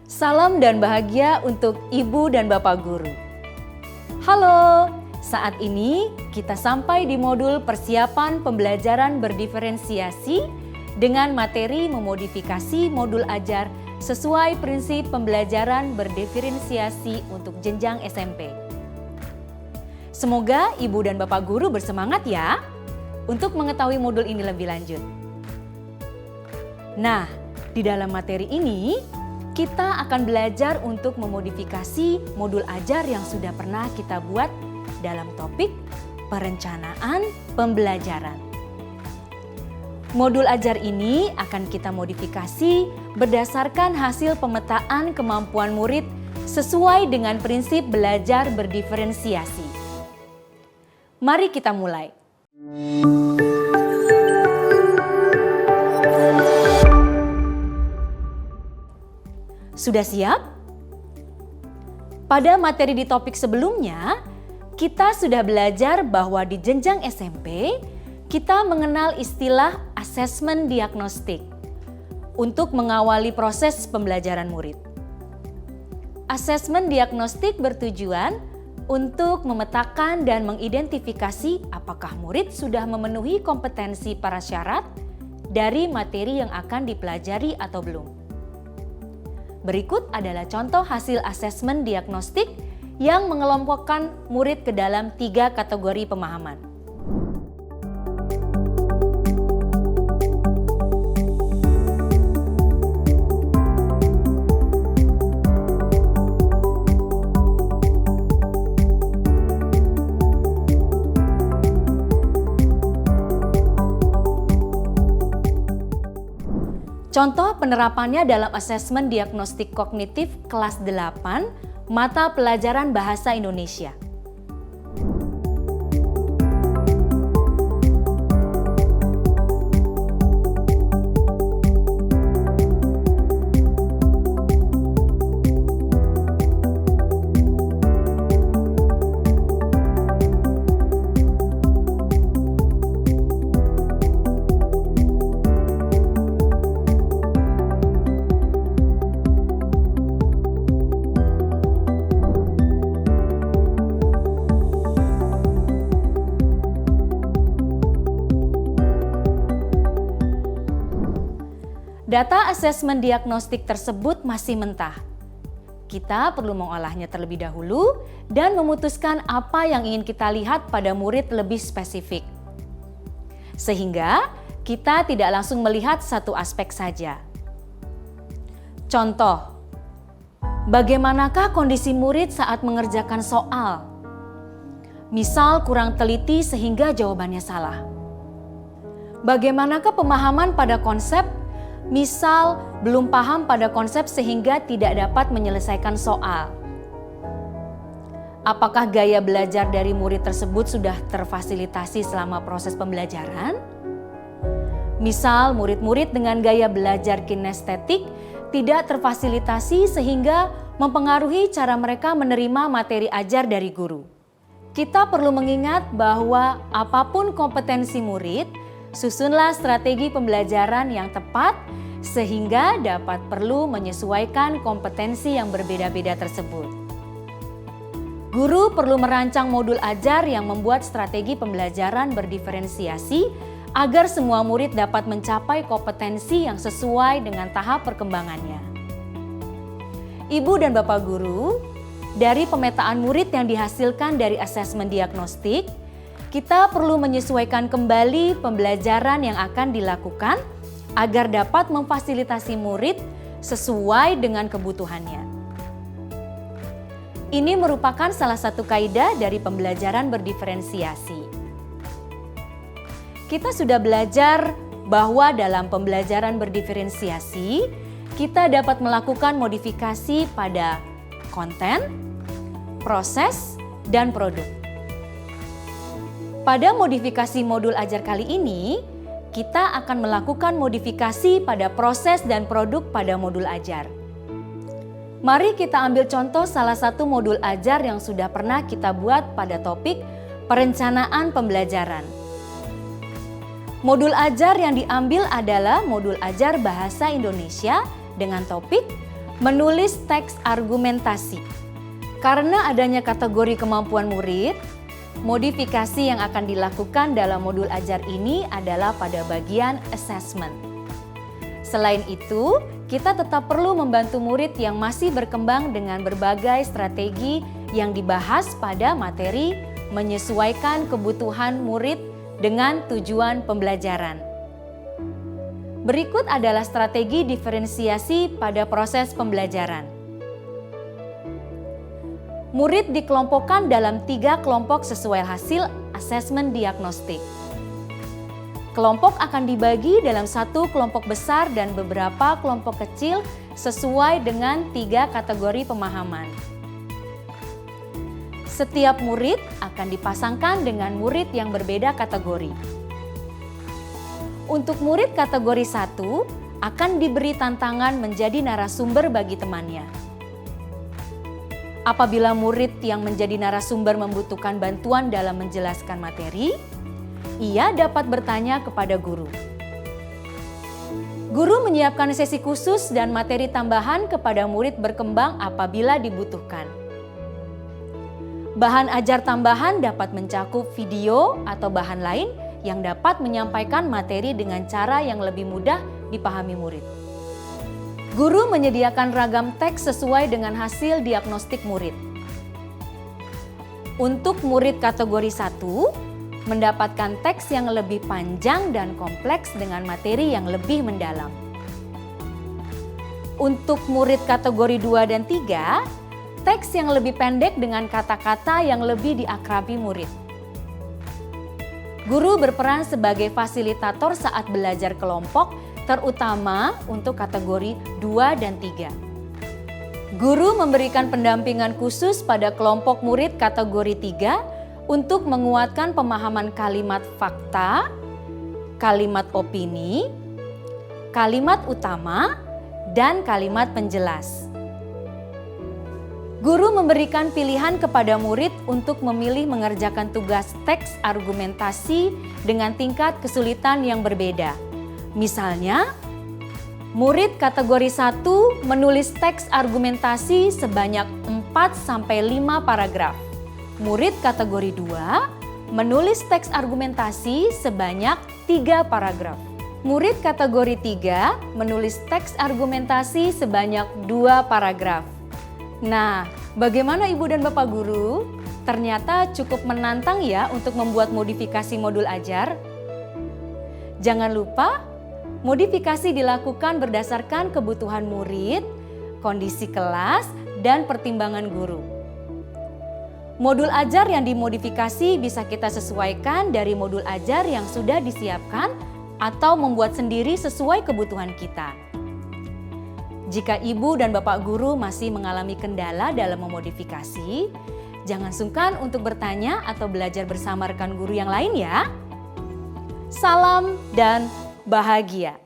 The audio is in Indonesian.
Salam dan bahagia untuk Ibu dan Bapak Guru. Halo, saat ini kita sampai di modul persiapan pembelajaran berdiferensiasi dengan materi memodifikasi modul ajar sesuai prinsip pembelajaran berdiferensiasi untuk jenjang SMP. Semoga Ibu dan Bapak Guru bersemangat ya untuk mengetahui modul ini lebih lanjut. Nah, di dalam materi ini kita akan belajar untuk memodifikasi modul ajar yang sudah pernah kita buat dalam topik perencanaan pembelajaran. Modul ajar ini akan kita modifikasi berdasarkan hasil pemetaan kemampuan murid sesuai dengan prinsip belajar berdiferensiasi. Mari kita mulai. Sudah siap? Pada materi di topik sebelumnya, kita sudah belajar bahwa di jenjang SMP, kita mengenal istilah asesmen diagnostik untuk mengawali proses pembelajaran murid. Asesmen diagnostik bertujuan untuk memetakan dan mengidentifikasi apakah murid sudah memenuhi kompetensi prasyarat dari materi yang akan dipelajari atau belum. Berikut adalah contoh hasil asesmen diagnostik yang mengelompokkan murid ke dalam 3 kategori pemahaman. Contoh penerapannya dalam asesmen diagnostik kognitif kelas 8, mata pelajaran Bahasa Indonesia. Data asesmen diagnostik tersebut masih mentah. Kita perlu mengolahnya terlebih dahulu dan memutuskan apa yang ingin kita lihat pada murid lebih spesifik. Sehingga kita tidak langsung melihat satu aspek saja. Contoh, bagaimanakah kondisi murid saat mengerjakan soal? Misal kurang teliti sehingga jawabannya salah. Bagaimanakah pemahaman pada konsep? Misal, belum paham pada konsep sehingga tidak dapat menyelesaikan soal. Apakah gaya belajar dari murid tersebut sudah terfasilitasi selama proses pembelajaran? Misal, murid-murid dengan gaya belajar kinestetik tidak terfasilitasi sehingga mempengaruhi cara mereka menerima materi ajar dari guru. Kita perlu mengingat bahwa apapun kompetensi murid, susunlah strategi pembelajaran yang tepat sehingga dapat perlu menyesuaikan kompetensi yang berbeda-beda tersebut. Guru perlu merancang modul ajar yang membuat strategi pembelajaran berdiferensiasi agar semua murid dapat mencapai kompetensi yang sesuai dengan tahap perkembangannya. Ibu dan Bapak Guru, dari pemetaan murid yang dihasilkan dari asesmen diagnostik, kita perlu menyesuaikan kembali pembelajaran yang akan dilakukan agar dapat memfasilitasi murid sesuai dengan kebutuhannya. Ini merupakan salah satu kaidah dari pembelajaran berdiferensiasi. Kita sudah belajar bahwa dalam pembelajaran berdiferensiasi, kita dapat melakukan modifikasi pada konten, proses, dan produk. Pada modifikasi modul ajar kali ini, kita akan melakukan modifikasi pada proses dan produk pada modul ajar. Mari kita ambil contoh salah satu modul ajar yang sudah pernah kita buat pada topik perencanaan pembelajaran. Modul ajar yang diambil adalah modul ajar Bahasa Indonesia dengan topik Menulis teks argumentasi. Karena adanya kategori kemampuan murid, modifikasi yang akan dilakukan dalam modul ajar ini adalah pada bagian assessment. Selain itu, kita tetap perlu membantu murid yang masih berkembang dengan berbagai strategi yang dibahas pada materi menyesuaikan kebutuhan murid dengan tujuan pembelajaran. Berikut adalah strategi diferensiasi pada proses pembelajaran. Murid dikelompokkan dalam 3 kelompok sesuai hasil asesmen diagnostik. Kelompok akan dibagi dalam 1 kelompok besar dan beberapa kelompok kecil sesuai dengan 3 kategori pemahaman. Setiap murid akan dipasangkan dengan murid yang berbeda kategori. Untuk murid kategori 1 akan diberi tantangan menjadi narasumber bagi temannya. Apabila murid yang menjadi narasumber membutuhkan bantuan dalam menjelaskan materi, ia dapat bertanya kepada guru. Guru menyiapkan sesi khusus dan materi tambahan kepada murid berkembang apabila dibutuhkan. Bahan ajar tambahan dapat mencakup video atau bahan lain yang dapat menyampaikan materi dengan cara yang lebih mudah dipahami murid. Guru menyediakan ragam teks sesuai dengan hasil diagnostik murid. Untuk murid kategori 1, mendapatkan teks yang lebih panjang dan kompleks dengan materi yang lebih mendalam. Untuk murid kategori 2 dan 3, teks yang lebih pendek dengan kata-kata yang lebih diakrabi murid. Guru berperan sebagai fasilitator saat belajar kelompok, terutama untuk kategori 2 dan 3. Guru memberikan pendampingan khusus pada kelompok murid kategori 3 untuk menguatkan pemahaman kalimat fakta, kalimat opini, kalimat utama, dan kalimat penjelas. Guru memberikan pilihan kepada murid untuk memilih mengerjakan tugas teks argumentasi dengan tingkat kesulitan yang berbeda. Misalnya, murid kategori 1 menulis teks argumentasi sebanyak 4-5 paragraf. Murid kategori 2 menulis teks argumentasi sebanyak 3 paragraf. Murid kategori 3 menulis teks argumentasi sebanyak 2 paragraf. Nah, bagaimana Ibu dan Bapak Guru? Ternyata cukup menantang ya untuk membuat modifikasi modul ajar. Jangan lupa, modifikasi dilakukan berdasarkan kebutuhan murid, kondisi kelas, dan pertimbangan guru. Modul ajar yang dimodifikasi bisa kita sesuaikan dari modul ajar yang sudah disiapkan atau membuat sendiri sesuai kebutuhan kita. Jika Ibu dan Bapak Guru masih mengalami kendala dalam memodifikasi, jangan sungkan untuk bertanya atau belajar bersama rekan guru yang lain ya. Salam dan bahagia.